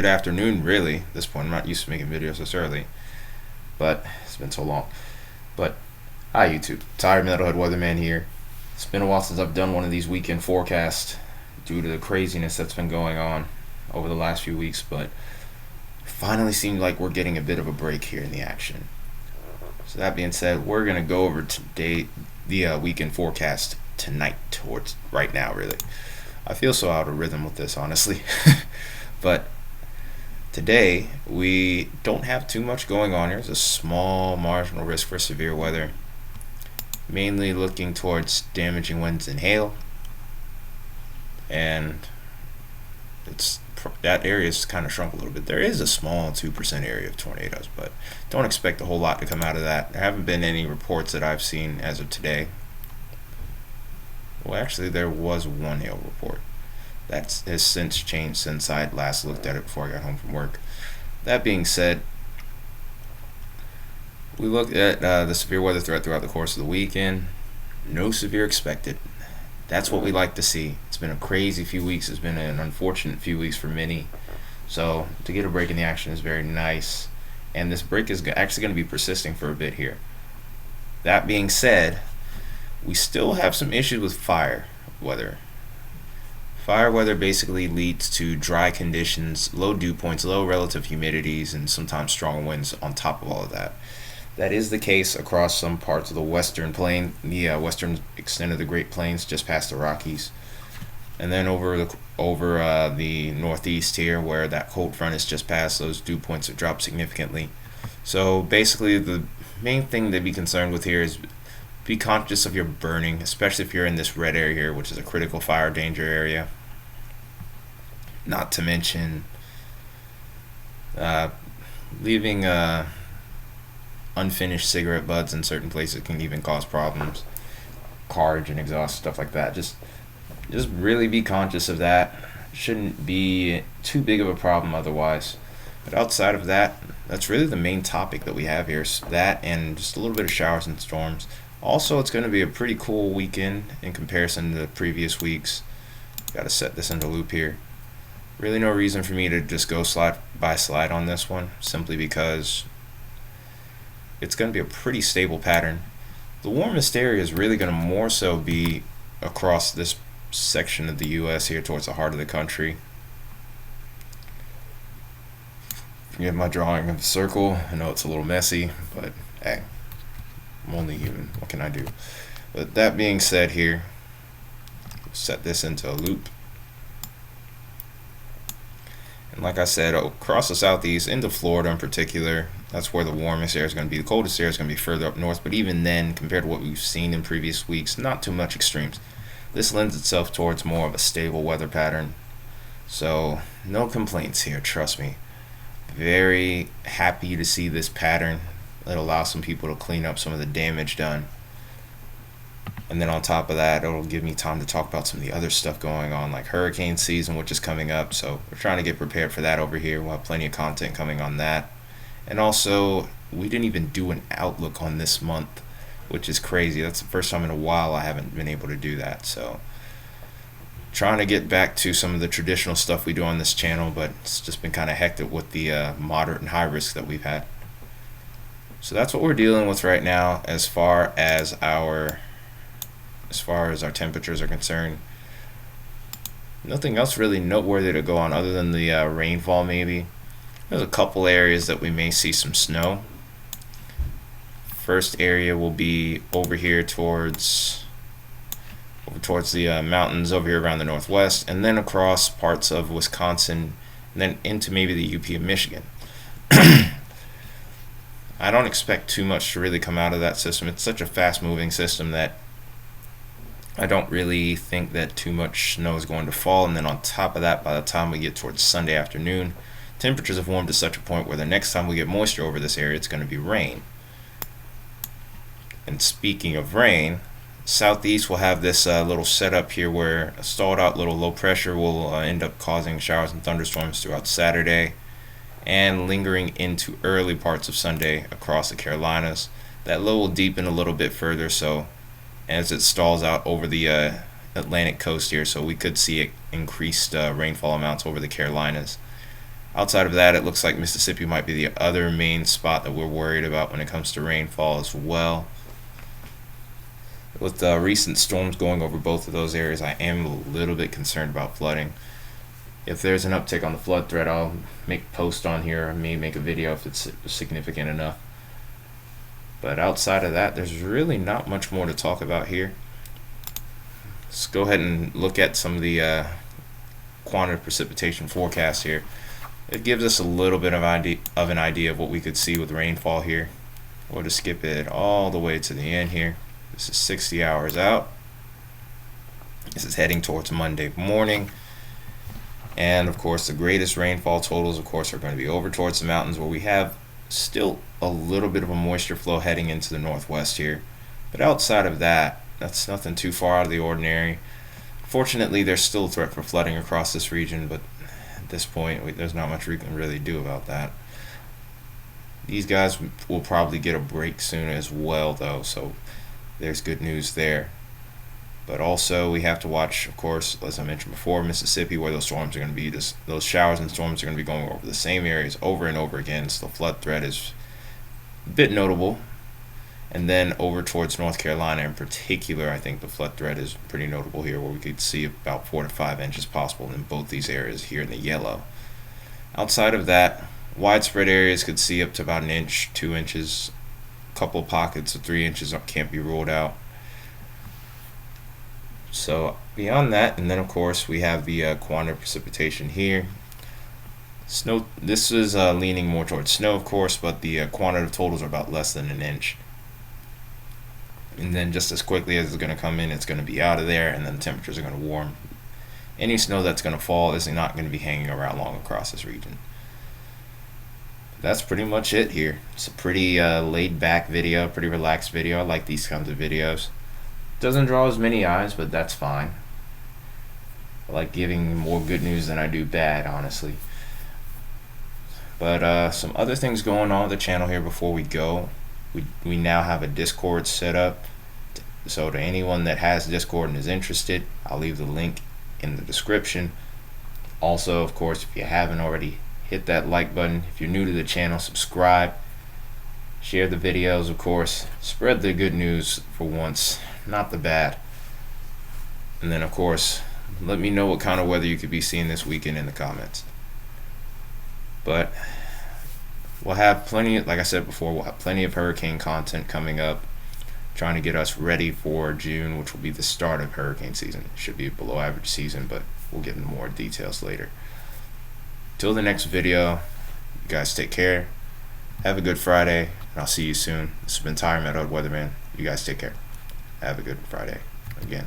good afternoon, really. At this point, I'm not used to making videos this early, but it's been so long. But hi, YouTube. Tired Metalhead Weatherman here. It's been a while since I've done one of these weekend forecasts due to the craziness that's been going on over the last few weeks, but it finally seems like we're getting a bit of a break here in the action. So that being said, we're gonna go over today the weekend forecast tonight, towards right now, really. I feel so out of rhythm with this, honestly. But today, we don't have too much going on here. There's a small marginal risk for severe weather, mainly looking towards damaging winds and hail. And that area is kind of shrunk a little bit. There is a small 2% area of tornadoes, but don't expect a whole lot to come out of that. There haven't been any reports that I've seen as of today. Well, actually, there was one hail report. That has since changed since I last looked at it before I got home from work. That being said, we looked at the severe weather threat throughout the course of the weekend. No severe expected. That's what we like to see. It's been a crazy few weeks. It's been an unfortunate few weeks for many. So to get a break in the action is very nice. And this break is actually going to be persisting for a bit here. That being said, we still have some issues with fire weather. Fire weather basically leads to dry conditions, low dew points, low relative humidities, and sometimes strong winds on top of all of that. That is the case across some parts of the western plain, the western extent of the Great Plains, just past the Rockies, and then over the northeast here, where that cold front is just past, those dew points have dropped significantly. So basically, the main thing to be concerned with here is be conscious of your burning, especially if you're in this red area here, which is a critical fire danger area. Not to mention leaving unfinished cigarette butts in certain places can even cause problems. Carge and exhaust, stuff like that. Just really be conscious of that. Shouldn't be too big of a problem otherwise. But outside of that, that's really the main topic that we have here. So that and just a little bit of showers and storms. Also, it's going to be a pretty cool weekend in comparison to the previous weeks. Got to set this into loop here. Really no reason for me to just go slide by slide on this one, simply because it's going to be a pretty stable pattern. The warmest area is really going to more so be across this section of the U.S. here towards the heart of the country. Forgive my drawing of the circle. I know it's a little messy, but hey, I'm only human. What can I do? But that being said here, set this into a loop. And like I said, across the southeast, into Florida in particular, that's where the warmest area is going to be. The coldest area is going to be further up north, but even then, compared to what we've seen in previous weeks, not too much extremes. This lends itself towards more of a stable weather pattern. So, no complaints here, trust me. Very happy to see this pattern. It allows some people to clean up some of the damage done. And then on top of that, it'll give me time to talk about some of the other stuff going on, like hurricane season, which is coming up. So we're trying to get prepared for that over here. We'll have plenty of content coming on that. And also, we didn't even do an outlook on this month, which is crazy. That's the first time in a while I haven't been able to do that. So trying to get back to some of the traditional stuff we do on this channel, but it's just been kind of hectic with the moderate and high risk that we've had. So that's what we're dealing with right now as far as our temperatures are concerned. Nothing else really noteworthy to go on other than the rainfall maybe. There's a couple areas that we may see some snow. First area will be over here towards the mountains over here around the northwest, and then across parts of Wisconsin, and then into maybe the UP of Michigan. I don't expect too much to really come out of that system. It's such a fast moving system that I don't really think that too much snow is going to fall. And then on top of that, by the time we get towards Sunday afternoon, temperatures have warmed to such a point where the next time we get moisture over this area, it's going to be rain. And speaking of rain, southeast will have this little setup here where a stalled out little low pressure will end up causing showers and thunderstorms throughout Saturday and lingering into early parts of Sunday across the Carolinas. That low will deepen a little bit further, so as it stalls out over the Atlantic coast here, so we could see increased rainfall amounts over the Carolinas. Outside of that, it looks like Mississippi might be the other main spot that we're worried about when it comes to rainfall as well. With recent storms going over both of those areas, I am a little bit concerned about flooding. If there's an uptick on the flood threat, I'll make a post on here. I may make a video if it's significant enough. But outside of that, there's really not much more to talk about here. Let's go ahead and look at some of the quantitative precipitation forecast here. It gives us a little bit of an idea of what we could see with rainfall here. We'll just skip it all the way to the end here. This is 60 hours out. This is heading towards Monday morning. And of course, the greatest rainfall totals, of course, are going to be over towards the mountains, where we have still a little bit of a moisture flow heading into the northwest here. But outside of that, that's nothing too far out of the ordinary. Fortunately, there's still a threat for flooding across this region, but at this point, there's not much we can really do about that. These guys will probably get a break soon as well, though, so there's good news there. But also, we have to watch, of course, as I mentioned before, Mississippi, where those storms are going to be. Those showers and storms are going to be going over the same areas over and over again, so the flood threat is a bit notable. And then over towards North Carolina in particular, I think the flood threat is pretty notable here, where we could see about 4 to 5 inches possible in both these areas here in the yellow. Outside of that, widespread areas could see up to about an inch, 2 inches. A couple pockets of 3 inches can't be ruled out. So beyond that, and then of course we have the quantitative precipitation here. Snow. This is leaning more towards snow, of course, but the quantitative totals are about less than an inch. And then just as quickly as it's going to come in, it's going to be out of there, and then the temperatures are going to warm. Any snow that's going to fall is not going to be hanging around long across this region. That's pretty much it here. It's a pretty laid-back video, pretty relaxed video. I like these kinds of videos. Doesn't draw as many eyes, but that's fine. I like giving more good news than I do bad, honestly. But some other things going on with the channel here before we go. We now have a Discord set up. So to anyone that has Discord and is interested, I'll leave the link in the description. Also, of course, if you haven't already, hit that like button. If you're new to the channel, subscribe. Share the videos, of course. Spread the good news for once, not the bad. And then, of course, let me know what kind of weather you could be seeing this weekend in the comments. But we'll have plenty, like I said before, we'll have plenty of hurricane content coming up, trying to get us ready for June, which will be the start of hurricane season. It should be a below average season, but we'll get into more details later. Till the next video, you guys take care. Have a good Friday, and I'll see you soon. This has been Metalhead Weatherman. You guys take care. Have a good Friday again.